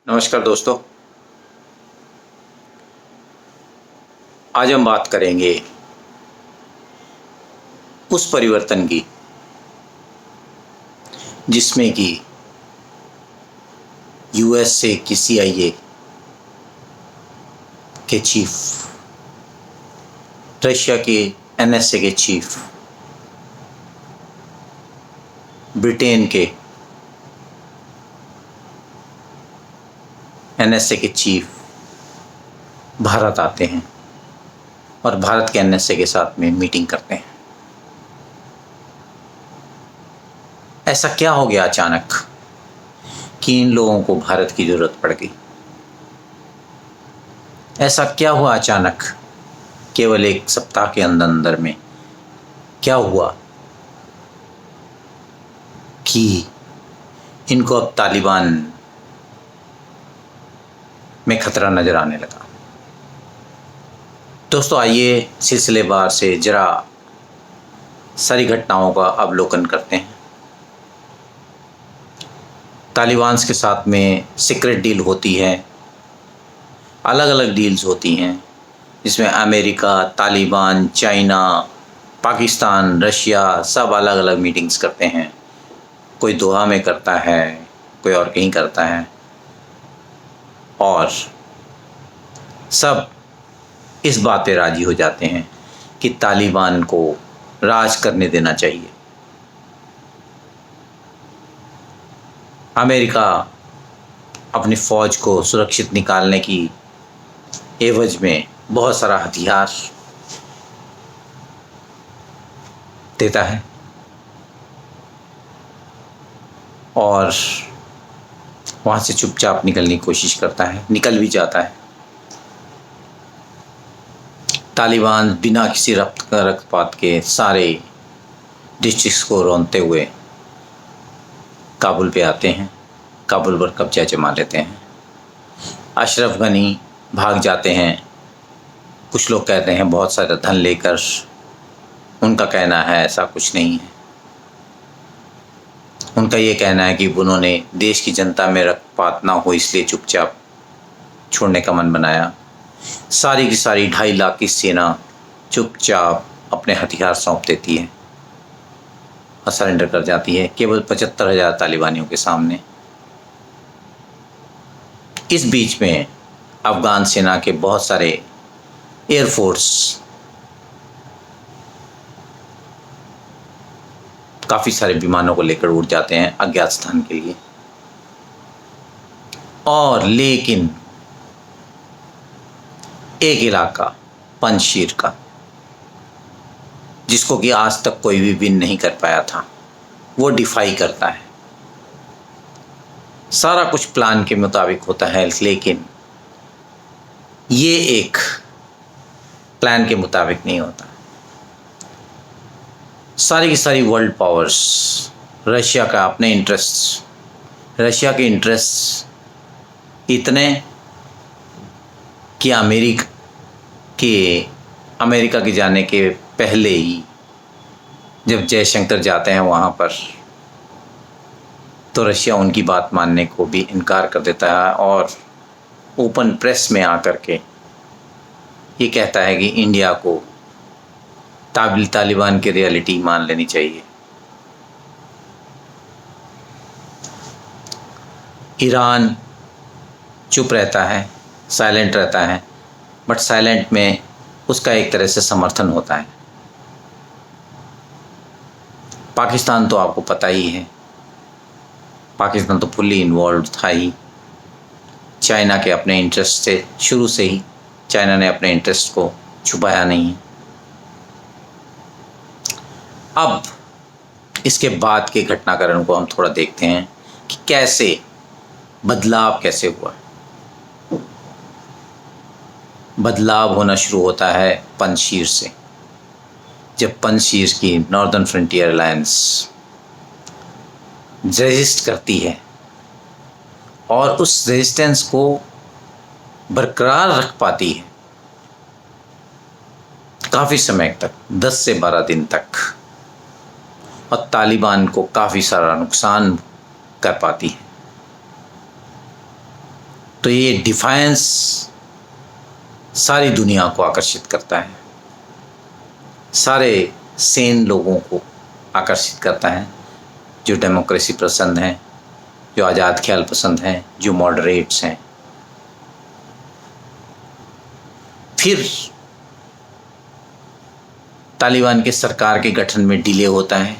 नमस्कार दोस्तों। आज हम बात करेंगे उस परिवर्तन की जिसमें कि यूएसए की सीआईए के चीफ, रशिया के एनएसए के चीफ, ब्रिटेन के एनएसए के चीफ भारत आते हैं और भारत के एनएसए के साथ में मीटिंग करते हैं। ऐसा क्या हो गया अचानक कि इन लोगों को भारत की जरूरत पड़ गई? ऐसा क्या हुआ अचानक केवल एक सप्ताह के अंदर अंदर में? क्या हुआ कि इनको अब तालिबान में खतरा नजर आने लगा? दोस्तों, आइए सिलसिलेवार से जरा सारी घटनाओं का अवलोकन करते हैं। तालिबान के साथ में सीक्रेट डील होती है, अलग अलग डील्स होती हैं जिसमें America, Taliban, China, Pakistan, Russia सब अलग अलग मीटिंग्स करते हैं। कोई दोहा में करता है, कोई और कहीं करता है, और सब इस बात पे राजी हो जाते हैं कि तालिबान को राज करने देना चाहिए। अमेरिका अपनी फ़ौज को सुरक्षित निकालने की एवज में बहुत सारा हथियार देता है और वहाँ से चुपचाप निकलने की कोशिश करता है, निकल भी जाता है। तालिबान बिना किसी रक्तपात के सारे डिस्ट्रिक्ट्स को रौंदते हुए काबुल पे आते हैं, काबुल पर कब्जा जमा लेते हैं। अशरफ गनी भाग जाते हैं, कुछ लोग कहते हैं बहुत सारा धन लेकर, उनका कहना है ऐसा कुछ नहीं है। उनका ये कहना है कि उन्होंने देश की जनता में रक्तपात ना हो इसलिए चुपचाप छोड़ने का मन बनाया। सारी की सारी 2.5 लाख की सेना चुपचाप अपने हथियार सौंप देती है और सरेंडर कर जाती है केवल 75,000 तालिबानियों के सामने। इस बीच में अफगान सेना के बहुत सारे एयरफोर्स काफ़ी सारे विमानों को लेकर उड़ जाते हैं अज्ञात स्थान के लिए। और लेकिन एक इलाका पंजशीर का, जिसको कि आज तक कोई भी विन नहीं कर पाया था, वो डिफाई करता है। सारा कुछ प्लान के मुताबिक होता है, लेकिन ये एक प्लान के मुताबिक नहीं होता। सारी की सारी वर्ल्ड पावर्स, रशिया का अपने इंटरेस्ट, रशिया के इंटरेस्ट इतने कि अमेरिका के जाने के पहले ही जब जयशंकर जाते हैं वहाँ पर, तो रशिया उनकी बात मानने को भी इनकार कर देता है और ओपन प्रेस में आकर के ये कहता है कि इंडिया को तालिबान की रियलिटी मान लेनी चाहिए। ईरान चुप रहता है, साइलेंट रहता है, बट साइलेंट में उसका एक तरह से समर्थन होता है। पाकिस्तान तो आपको पता ही है, पाकिस्तान तो फुल्ली इन्वॉल्व था ही। चाइना के अपने इंटरेस्ट से शुरू से ही चाइना ने अपने इंटरेस्ट को छुपाया नहीं। अब इसके बाद के घटनाक्रम को हम थोड़ा देखते हैं कि कैसे बदलाव कैसे हुआ। बदलाव होना शुरू होता है पंजशीर से, जब पंजशीर की नॉर्दर्न फ्रंटियर अलायंस रेजिस्ट करती है और उस रेजिस्टेंस को बरकरार रख पाती है काफ़ी समय तक, 10 से 12 दिन तक, और तालिबान को काफ़ी सारा नुकसान कर पाती है। तो ये डिफायंस सारी दुनिया को आकर्षित करता है, सारे सेन लोगों को आकर्षित करता है, जो डेमोक्रेसी पसंद हैं, जो आज़ाद ख्याल पसंद हैं, जो मॉडरेट्स हैं। फिर तालिबान के सरकार के गठन में डिले होता है।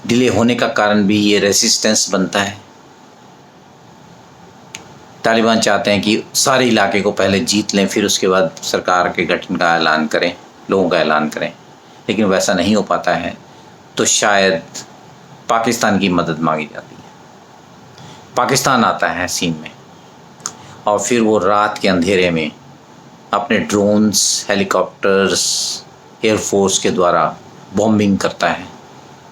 डिले होने का कारण भी ये रेजिस्टेंस बनता है। तालिबान चाहते हैं कि सारे इलाके को पहले जीत लें, फिर उसके बाद सरकार के गठन का ऐलान करें, लोगों का ऐलान करें, लेकिन वैसा नहीं हो पाता है। तो शायद पाकिस्तान की मदद मांगी जाती है। पाकिस्तान आता है सीन में और फिर वो रात के अंधेरे में अपने ड्रोन्स, हेलीकॉप्टर्स, एयरफोर्स के द्वारा बॉम्बिंग करता है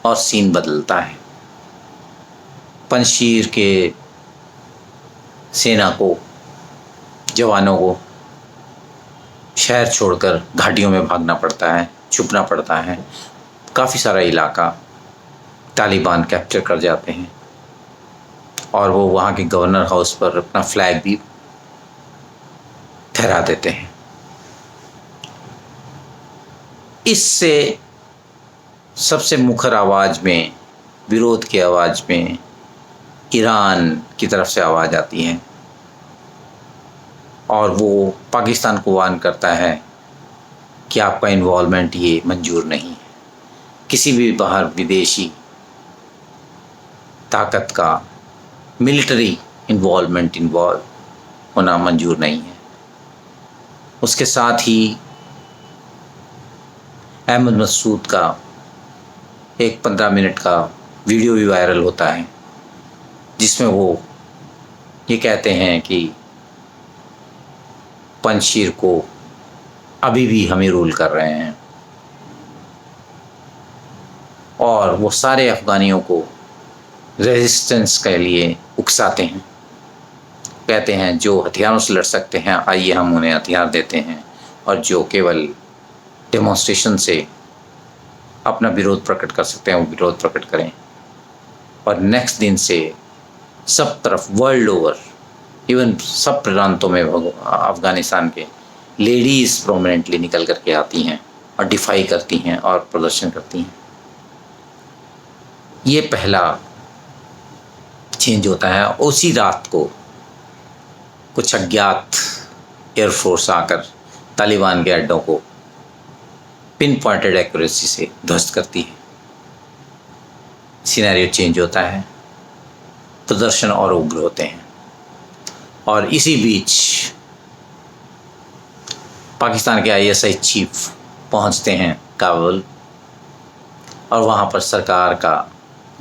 और सीन बदलता है। पंजशीर के सेना को, जवानों को शहर छोड़कर घाटियों में भागना पड़ता है, छुपना पड़ता है। काफ़ी सारा इलाका तालिबान कैप्चर कर जाते हैं और वो वहाँ के गवर्नर हाउस पर अपना फ्लैग भी फहरा देते हैं। इससे सबसे मुखर आवाज़ में, विरोध की आवाज़ में ईरान की तरफ से आवाज़ आती है और वो पाकिस्तान को वार्न करता है कि आपका इन्वॉल्वमेंट ये मंजूर नहीं है। किसी भी बाहर विदेशी ताकत का मिलिट्री इन्वॉल्व होना मंजूर नहीं है। उसके साथ ही अहमद मसूद का एक 15 मिनट का वीडियो भी वायरल होता है, जिसमें वो ये कहते हैं कि पंजशीर को अभी भी हमें रूल कर रहे हैं और वो सारे अफ़गानियों को रेजिस्टेंस के लिए उकसाते हैं। कहते हैं जो हथियारों से लड़ सकते हैं आइए हम उन्हें हथियार देते हैं, और जो केवल डेमोन्स्ट्रेशन से अपना विरोध प्रकट कर सकते हैं वो विरोध प्रकट करें। और नेक्स्ट दिन से सब तरफ वर्ल्ड ओवर, इवन सब प्रांतों में अफ़गानिस्तान के लेडीज़ प्रोमिनेंटली निकल करके आती हैं और डिफाई करती हैं और प्रदर्शन करती हैं। ये पहला चेंज होता है। उसी रात को कुछ अज्ञात एयरफोर्स आकर तालिबान के अड्डों को पिन पॉइंटेड एक्यूरेसी से ध्वस्त करती है। सिनेरियो चेंज होता है, प्रदर्शन और उग्र होते हैं। और इसी बीच पाकिस्तान के ISI चीफ पहुंचते हैं काबुल और वहाँ पर सरकार का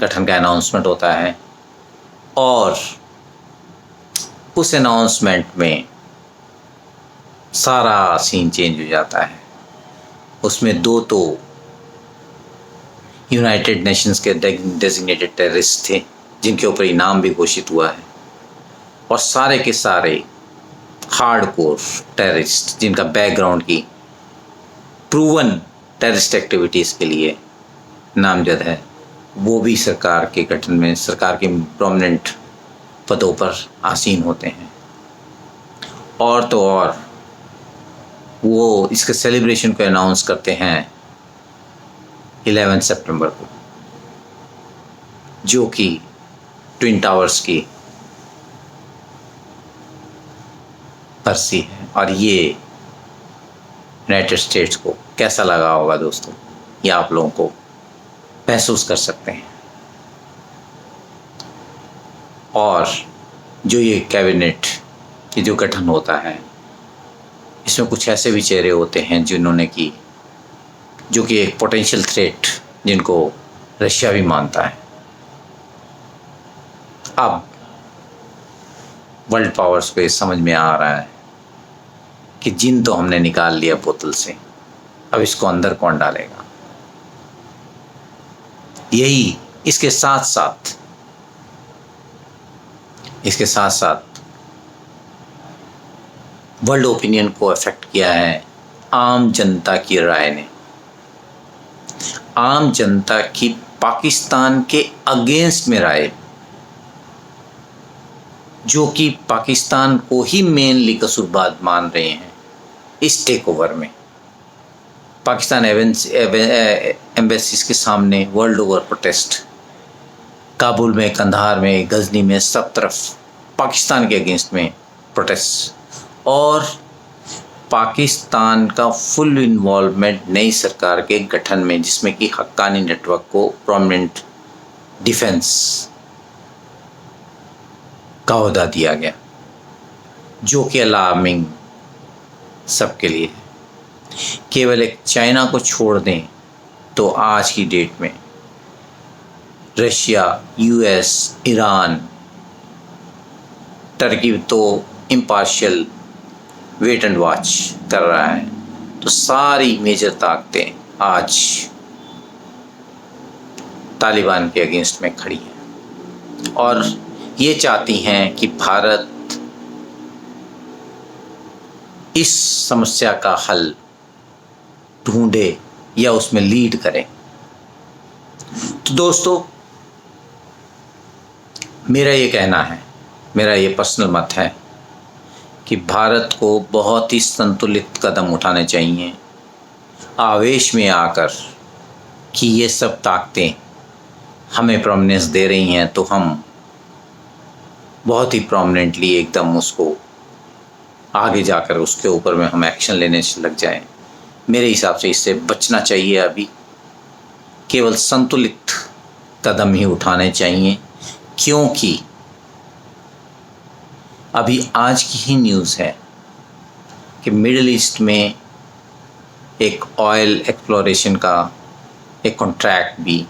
गठन का अनाउंसमेंट होता है। और उस अनाउंसमेंट में सारा सीन चेंज हो जाता है। उसमें दो तो यूनाइटेड नेशंस के डेजिग्नेटेड टेररिस्ट थे जिनके ऊपर इनाम भी घोषित हुआ है, और सारे के सारे हार्डकोर टेररिस्ट जिनका बैकग्राउंड की प्रूवन टेररिस्ट एक्टिविटीज़ के लिए नामजद है, वो भी सरकार के गठन में, सरकार के प्रोमिनेंट पदों पर आसीन होते हैं। और तो और वो इसके सेलिब्रेशन को अनाउंस करते हैं 11 सितंबर को, जो कि ट्विन टावर्स की बरसी है। और ये यूनाइटेड स्टेट्स को कैसा लगा होगा दोस्तों, ये आप लोगों को महसूस कर सकते हैं। और जो ये कैबिनेट की जो गठन होता है, इसमें कुछ ऐसे भी चेहरे होते हैं जिन्होंने की जो कि एक पोटेंशियल थ्रेट जिनको रशिया भी मानता है। अब वर्ल्ड पावर्स को ये समझ में आ रहा है कि जिन तो हमने निकाल लिया बोतल से, अब इसको अंदर कौन डालेगा। यही इसके साथ साथ वर्ल्ड ओपिनियन को अफेक्ट किया है आम जनता की राय ने। आम जनता की पाकिस्तान के अगेंस्ट में राय जो कि पाकिस्तान को ही मेनली कसूरबाद मान रहे हैं इस टेक ओवर में। पाकिस्तान एम्बेसीज के सामने वर्ल्ड ओवर प्रोटेस्ट, काबुल में, कंधार में, गजनी में, सब तरफ पाकिस्तान के अगेंस्ट में प्रोटेस्ट, और पाकिस्तान का फुल इन्वॉल्वमेंट नई सरकार के गठन में, जिसमें कि हक्कानी नेटवर्क को प्रोमिनेंट डिफेंस का ओहदा दिया गया, जो कि अलार्मिंग सबके लिए है। केवल एक चाइना को छोड़ दें तो आज की डेट में रशिया, यूएस, ईरान, टर्की तो इम्पार्शियल वेट एंड वॉच कर रहा है, तो सारी मेजर ताकतें आज तालिबान के अगेंस्ट में खड़ी हैं और ये चाहती हैं कि भारत इस समस्या का हल ढूंढे या उसमें लीड करे। तो दोस्तों, मेरा ये कहना है, मेरा ये पर्सनल मत है कि भारत को बहुत ही संतुलित कदम उठाने चाहिए। आवेश में आकर कि ये सब ताकतें हमें प्रोमिनेंस दे रही हैं तो हम बहुत ही प्रोमिनेंटली एकदम उसको आगे जाकर उसके ऊपर में हम एक्शन लेने से लग जाएं। मेरे हिसाब से इससे बचना चाहिए। अभी केवल संतुलित कदम ही उठाने चाहिए, क्योंकि अभी आज की ही न्यूज़ है कि मिडिल ईस्ट में एक ऑयल एक्सप्लोरेशन का एक कॉन्ट्रैक्ट भी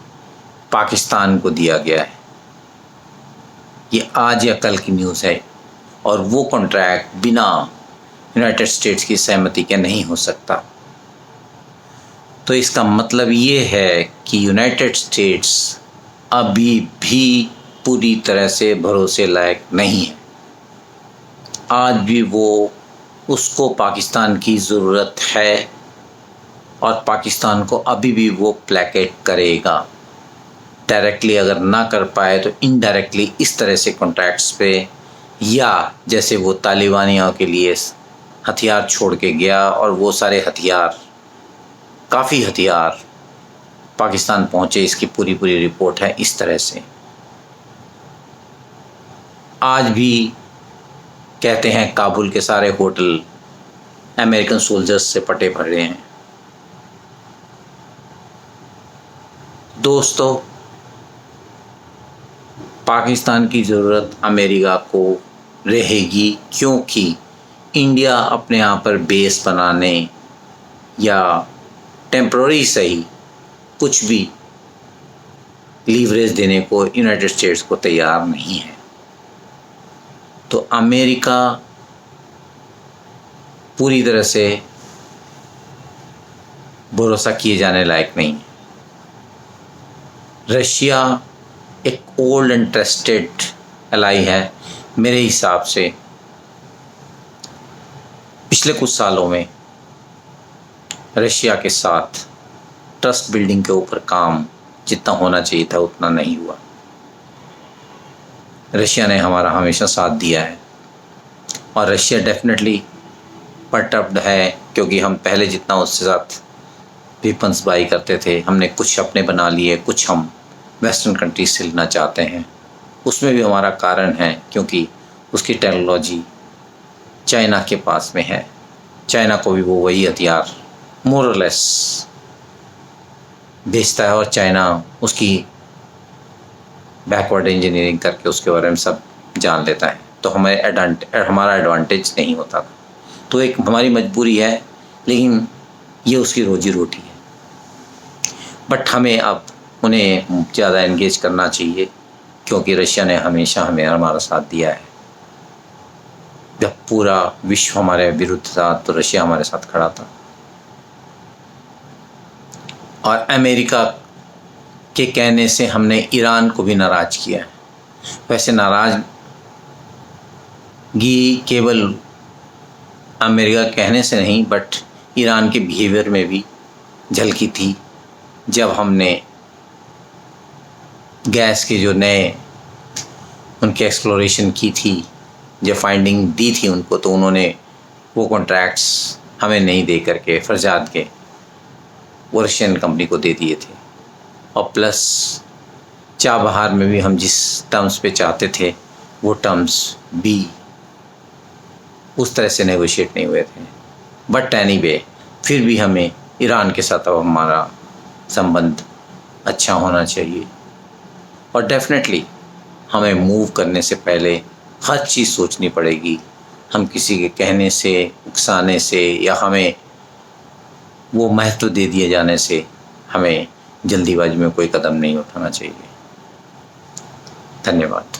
पाकिस्तान को दिया गया है। ये आज या कल की न्यूज़ है और वो कॉन्ट्रैक्ट बिना यूनाइटेड स्टेट्स की सहमति के नहीं हो सकता। तो इसका मतलब ये है कि यूनाइटेड स्टेट्स अभी भी पूरी तरह से भरोसे लायक नहीं है। आज भी वो उसको पाकिस्तान की ज़रूरत है और पाकिस्तान को अभी भी वो प्लेकेट करेगा। डायरेक्टली अगर ना कर पाए तो इनडायरेक्टली इस तरह से कॉन्ट्रैक्ट्स पे, या जैसे वो तालिबानियों के लिए हथियार छोड़ के गया और वो सारे हथियार, काफ़ी हथियार पाकिस्तान पहुँचे, इसकी पूरी रिपोर्ट है। इस तरह से आज भी कहते हैं काबुल के सारे होटल अमेरिकन सोल्जर्स से पटे भरे हैं। दोस्तों, पाकिस्तान की ज़रूरत अमेरिका को रहेगी, क्योंकि इंडिया अपने यहाँ पर बेस बनाने या टेम्पररी सही कुछ भी लीवरेज देने को यूनाइटेड स्टेट्स को तैयार नहीं है। तो अमेरिका पूरी तरह से भरोसा किए जाने लायक नहीं है। रशिया एक ओल्ड एंड ट्रस्टेड एलाई है। मेरे हिसाब से पिछले कुछ सालों में रशिया के साथ ट्रस्ट बिल्डिंग के ऊपर काम जितना होना चाहिए था उतना नहीं हुआ। रशिया ने हमारा हमेशा साथ दिया है और रशिया डेफिनेटली परटर्ब्ड है, क्योंकि हम पहले जितना उसके साथ वेपन्स बाई करते थे, हमने कुछ अपने बना लिए, कुछ हम वेस्टर्न कंट्रीज से लेना चाहते हैं। उसमें भी हमारा कारण है, क्योंकि उसकी टेक्नोलॉजी चाइना के पास में है। चाइना को भी वो वही हथियार मोर और लेस बेचता है और चाइना उसकी बैकवर्ड इंजीनियरिंग करके उसके बारे में सब जान लेता है। तो हमारा एडवांटेज नहीं होता। तो एक हमारी मजबूरी है, लेकिन ये उसकी रोजी रोटी है। बट हमें अब उन्हें ज़्यादा एंगेज करना चाहिए, क्योंकि रशिया ने हमेशा हमें हमारा साथ दिया है। जब पूरा विश्व हमारे विरुद्ध था तो रशिया हमारे साथ खड़ा था। और अमेरिका के कहने से हमने ईरान को भी नाराज़ किया है। वैसे नाराज़गी केवल अमेरिका कहने से नहीं, बट ईरान के बिहेवियर में भी झलकी थी, जब हमने गैस के जो नए उनके एक्सप्लोरेशन की थी जब फाइंडिंग दी थी उनको तो उन्होंने वो कॉन्ट्रैक्ट्स हमें नहीं दे करके फरजाद के वो रशियन कंपनी को दे दिए थे। और प्लस चाबहार में भी हम जिस टर्म्स पे चाहते थे वो टर्म्स भी उस तरह से नेगोशिएट नहीं हुए थे। बट एनीवे फिर भी हमें ईरान के साथ अब हमारा संबंध अच्छा होना चाहिए और डेफिनेटली हमें मूव करने से पहले हर चीज़ सोचनी पड़ेगी। हम किसी के कहने से, उकसाने से या हमें वो महत्व दे दिए जाने से हमें जल्दीबाजी में कोई कदम नहीं उठाना चाहिए। धन्यवाद।